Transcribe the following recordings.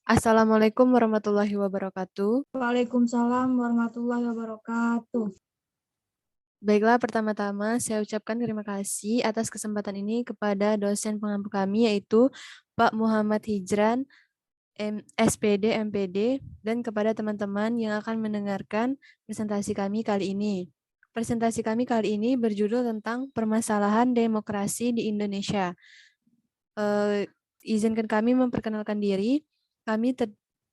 Assalamualaikum warahmatullahi wabarakatuh. Waalaikumsalam warahmatullahi wabarakatuh. Baiklah, pertama-tama saya ucapkan terima kasih atas kesempatan ini kepada dosen pengampu kami yaitu Pak Muhammad Hijran, SPD, MPD, dan kepada teman-teman yang akan mendengarkan presentasi kami kali ini. Presentasi kami kali ini berjudul tentang permasalahan demokrasi di Indonesia. Izinkan kami memperkenalkan diri. Kami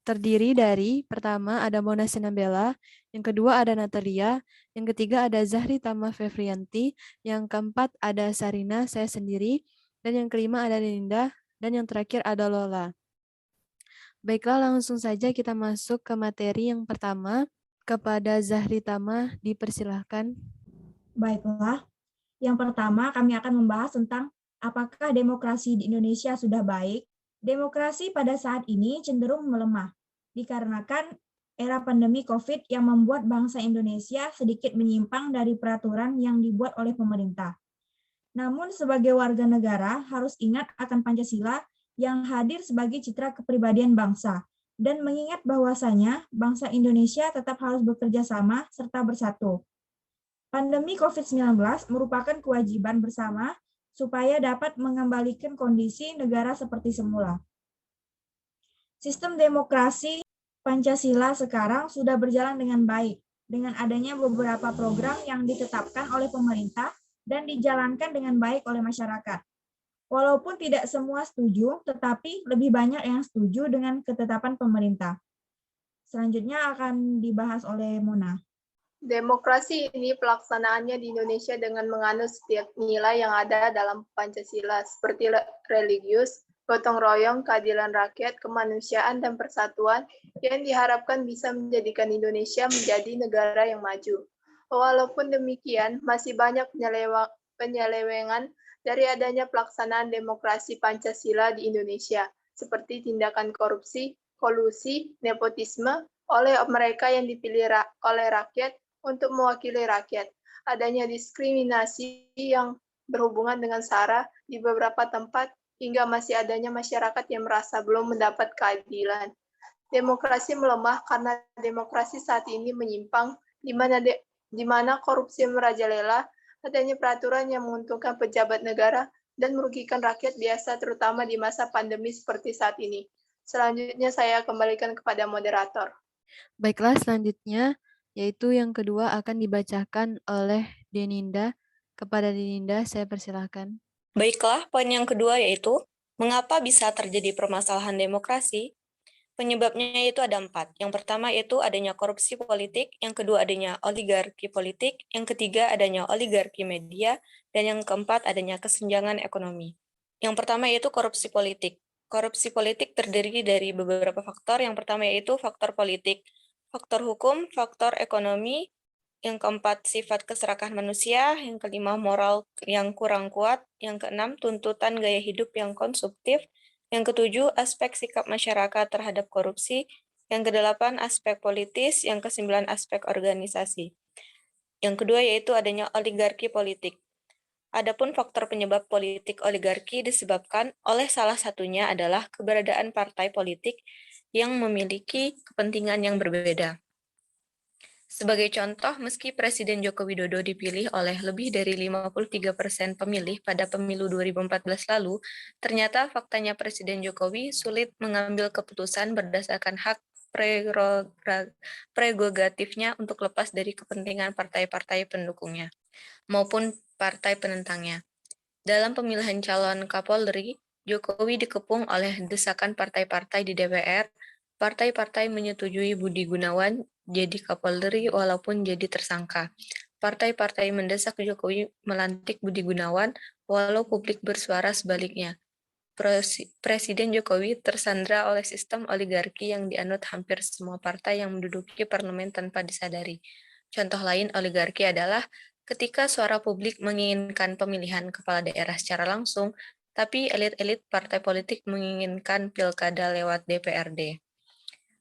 terdiri dari pertama ada Mona Sinambela, yang kedua ada Natalia, yang ketiga ada Zahri Tama Fevrianti, yang keempat ada Sarina, saya sendiri, dan yang kelima ada Linda, dan yang terakhir ada Lola. Baiklah, langsung saja kita masuk ke materi yang pertama. Kepada Zahri Tama, dipersilahkan. Baiklah, yang pertama kami akan membahas tentang apakah demokrasi di Indonesia sudah baik. Demokrasi pada saat ini cenderung melemah, dikarenakan era pandemi COVID yang membuat bangsa Indonesia sedikit menyimpang dari peraturan yang dibuat oleh pemerintah. Namun sebagai warga negara harus ingat akan Pancasila yang hadir sebagai citra kepribadian bangsa, dan mengingat bahwasanya bangsa Indonesia tetap harus bekerja sama serta bersatu. Pandemi COVID-19 merupakan kewajiban bersama supaya dapat mengembalikan kondisi negara seperti semula. Sistem demokrasi Pancasila sekarang sudah berjalan dengan baik, dengan adanya beberapa program yang ditetapkan oleh pemerintah dan dijalankan dengan baik oleh masyarakat. Walaupun tidak semua setuju, tetapi lebih banyak yang setuju dengan ketetapan pemerintah. Selanjutnya akan dibahas oleh Mona. Demokrasi ini pelaksanaannya di Indonesia dengan menganut setiap nilai yang ada dalam Pancasila, seperti religius, gotong royong, keadilan rakyat, kemanusiaan, dan persatuan yang diharapkan bisa menjadikan Indonesia menjadi negara yang maju. Walaupun demikian, masih banyak penyelewengan dari adanya pelaksanaan demokrasi Pancasila di Indonesia, seperti tindakan korupsi, kolusi, nepotisme oleh mereka yang dipilih oleh rakyat untuk mewakili rakyat. Adanya diskriminasi yang berhubungan dengan SARA di beberapa tempat, hingga masih adanya masyarakat yang merasa belum mendapat keadilan. Demokrasi melemah karena demokrasi saat ini menyimpang, di mana korupsi merajalela, adanya peraturan yang menguntungkan pejabat negara dan merugikan rakyat biasa, terutama di masa pandemi seperti saat ini. Selanjutnya saya kembalikan kepada moderator. Baiklah, selanjutnya yaitu yang kedua akan dibacakan oleh Deninda. Kepada Deninda, saya persilahkan. Baiklah, poin yang kedua yaitu, mengapa bisa terjadi permasalahan demokrasi? Penyebabnya itu ada 4. Yang pertama yaitu adanya korupsi politik, yang kedua adanya oligarki politik, yang ketiga adanya oligarki media, dan yang keempat adanya kesenjangan ekonomi. Yang pertama yaitu korupsi politik. Korupsi politik terdiri dari beberapa faktor. Yang pertama yaitu faktor politik, faktor hukum, faktor ekonomi, yang keempat sifat keserakahan manusia, yang kelima moral yang kurang kuat, yang keenam tuntutan gaya hidup yang konsumtif, yang ketujuh aspek sikap masyarakat terhadap korupsi, yang kedelapan aspek politis, yang kesembilan aspek organisasi. Yang kedua yaitu adanya oligarki politik. Adapun faktor penyebab politik oligarki disebabkan oleh salah satunya adalah keberadaan partai politik yang memiliki kepentingan yang berbeda. Sebagai contoh, meski Presiden Joko Widodo dipilih oleh lebih dari 53% pemilih pada pemilu 2014 lalu, ternyata faktanya Presiden Jokowi sulit mengambil keputusan berdasarkan hak prerogatifnya untuk lepas dari kepentingan partai-partai pendukungnya maupun partai penentangnya. Dalam pemilihan calon Kapolri, Jokowi dikepung oleh desakan partai-partai di DPR. Partai-partai menyetujui Budi Gunawan jadi Kapolri walaupun jadi tersangka. Partai-partai mendesak Jokowi melantik Budi Gunawan walau publik bersuara sebaliknya. Presiden Jokowi tersandra oleh sistem oligarki yang dianut hampir semua partai yang menduduki parlemen tanpa disadari. Contoh lain oligarki adalah ketika suara publik menginginkan pemilihan kepala daerah secara langsung, tapi elit-elit partai politik menginginkan pilkada lewat DPRD.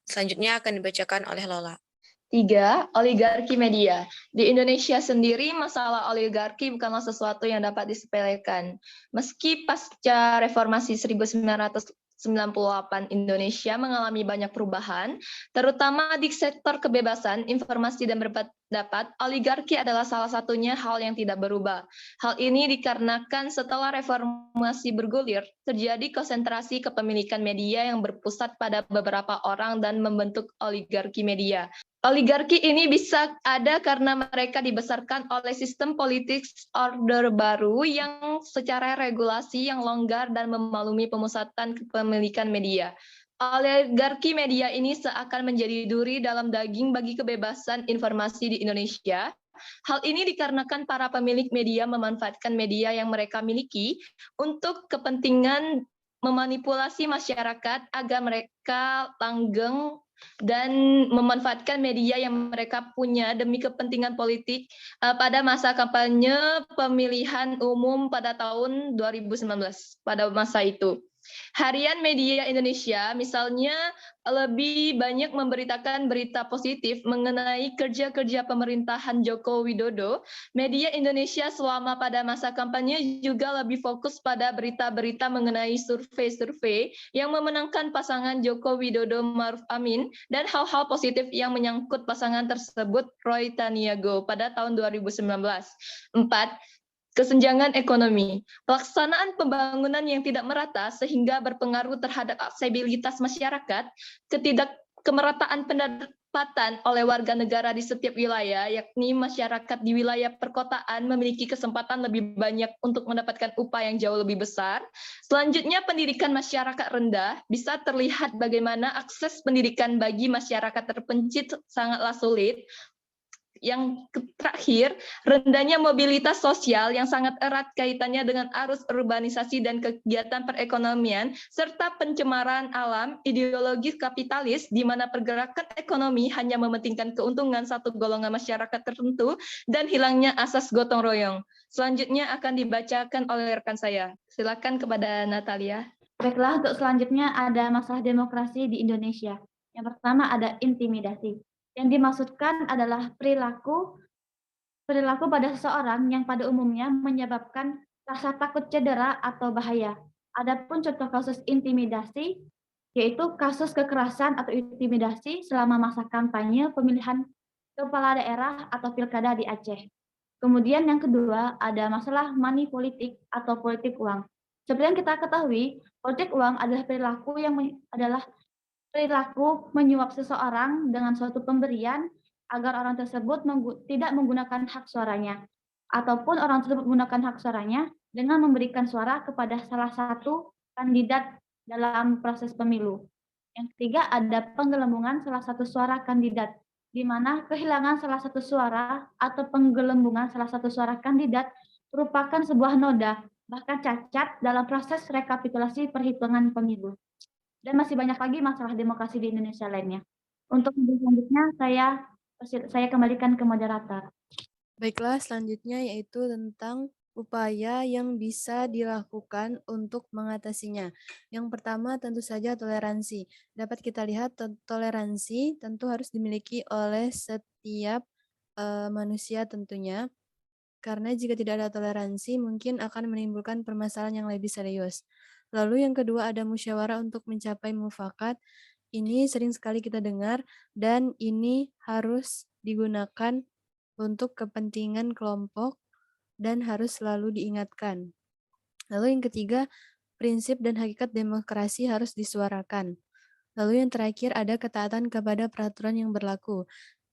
Selanjutnya akan dibacakan oleh Lola. 3. Oligarki media. Di Indonesia sendiri, masalah oligarki bukanlah sesuatu yang dapat disepelekan. Meski pasca reformasi 1998 98 Indonesia mengalami banyak perubahan, terutama di sektor kebebasan, informasi, dan berpendapat. Oligarki adalah salah satunya hal yang tidak berubah. Hal ini dikarenakan setelah reformasi bergulir, terjadi konsentrasi kepemilikan media yang berpusat pada beberapa orang dan membentuk oligarki media. Oligarki ini bisa ada karena mereka dibesarkan oleh sistem politik order baru yang secara regulasi yang longgar dan memaklumi pemusatan kepemilikan media. Oligarki media ini seakan menjadi duri dalam daging bagi kebebasan informasi di Indonesia. Hal ini dikarenakan para pemilik media memanfaatkan media yang mereka miliki untuk kepentingan memanipulasi masyarakat agar mereka langgeng dan memanfaatkan media yang mereka punya demi kepentingan politik pada masa kampanye pemilihan umum pada tahun 2019 pada masa itu. Harian media Indonesia misalnya lebih banyak memberitakan berita positif mengenai kerja-kerja pemerintahan Joko Widodo. Media Indonesia selama pada masa kampanye juga lebih fokus pada berita-berita mengenai survei-survei yang memenangkan pasangan Joko Widodo Maruf Amin dan hal-hal positif yang menyangkut pasangan tersebut Roy Taniago pada tahun 2019. 4. Kesenjangan ekonomi. Pelaksanaan pembangunan yang tidak merata sehingga berpengaruh terhadap aksesibilitas masyarakat, kemerataan pendapatan oleh warga negara di setiap wilayah, yakni masyarakat di wilayah perkotaan memiliki kesempatan lebih banyak untuk mendapatkan upah yang jauh lebih besar. Selanjutnya, pendidikan masyarakat rendah. Bisa terlihat bagaimana akses pendidikan bagi masyarakat terpencil sangatlah sulit. Yang terakhir, rendahnya mobilitas sosial yang sangat erat kaitannya dengan arus urbanisasi dan kegiatan perekonomian, serta pencemaran alam, ideologi kapitalis, di mana pergerakan ekonomi hanya mementingkan keuntungan satu golongan masyarakat tertentu, dan hilangnya asas gotong royong. Selanjutnya akan dibacakan oleh rekan saya. Silakan kepada Natalia. Baiklah, untuk selanjutnya ada masalah demokrasi di Indonesia. Yang pertama ada intimidasi. Yang dimaksudkan adalah perilaku pada seseorang yang pada umumnya menyebabkan rasa takut cedera atau bahaya. Adapun contoh kasus intimidasi yaitu kasus kekerasan atau intimidasi selama masa kampanye pemilihan kepala daerah atau pilkada di Aceh. Kemudian yang kedua ada masalah money politik atau politik uang. Seperti yang kita ketahui, politik uang adalah perilaku menyuap seseorang dengan suatu pemberian agar orang tersebut tidak menggunakan hak suaranya, ataupun orang tersebut menggunakan hak suaranya dengan memberikan suara kepada salah satu kandidat dalam proses pemilu. Yang ketiga ada penggelembungan salah satu suara kandidat, di mana kehilangan salah satu suara atau penggelembungan salah satu suara kandidat merupakan sebuah noda, bahkan cacat dalam proses rekapitulasi perhitungan pemilu. Dan masih banyak lagi masalah demokrasi di Indonesia lainnya. Untuk selanjutnya saya kembalikan ke moderator. Baiklah, selanjutnya yaitu tentang upaya yang bisa dilakukan untuk mengatasinya. Yang pertama tentu saja toleransi. Dapat kita lihat toleransi tentu harus dimiliki oleh setiap manusia tentunya. Karena jika tidak ada toleransi mungkin akan menimbulkan permasalahan yang lebih serius. Lalu yang kedua ada musyawarah untuk mencapai mufakat. Ini sering sekali kita dengar dan ini harus digunakan untuk kepentingan kelompok dan harus selalu diingatkan. Lalu yang ketiga, prinsip dan hakikat demokrasi harus disuarakan. Lalu yang terakhir ada ketaatan kepada peraturan yang berlaku.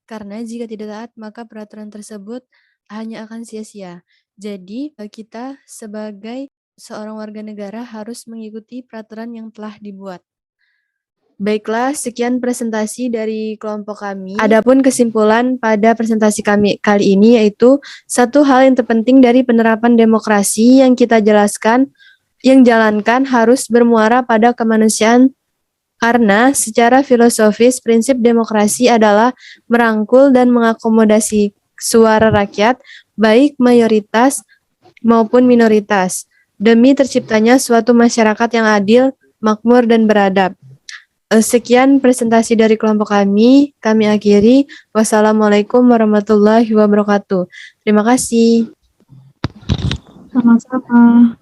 Karena jika tidak taat maka peraturan tersebut hanya akan sia-sia. Jadi kita sebagai seorang warga negara harus mengikuti peraturan yang telah dibuat. Baiklah, sekian presentasi dari kelompok kami. Adapun kesimpulan pada presentasi kami kali ini yaitu satu hal yang terpenting dari penerapan demokrasi yang kita jalankan harus bermuara pada kemanusiaan karena secara filosofis prinsip demokrasi adalah merangkul dan mengakomodasi suara rakyat baik mayoritas maupun minoritas demi terciptanya suatu masyarakat yang adil, makmur, dan beradab. Sekian presentasi dari kelompok kami akhiri. Wassalamualaikum warahmatullahi wabarakatuh. Terima kasih. Sama-sama.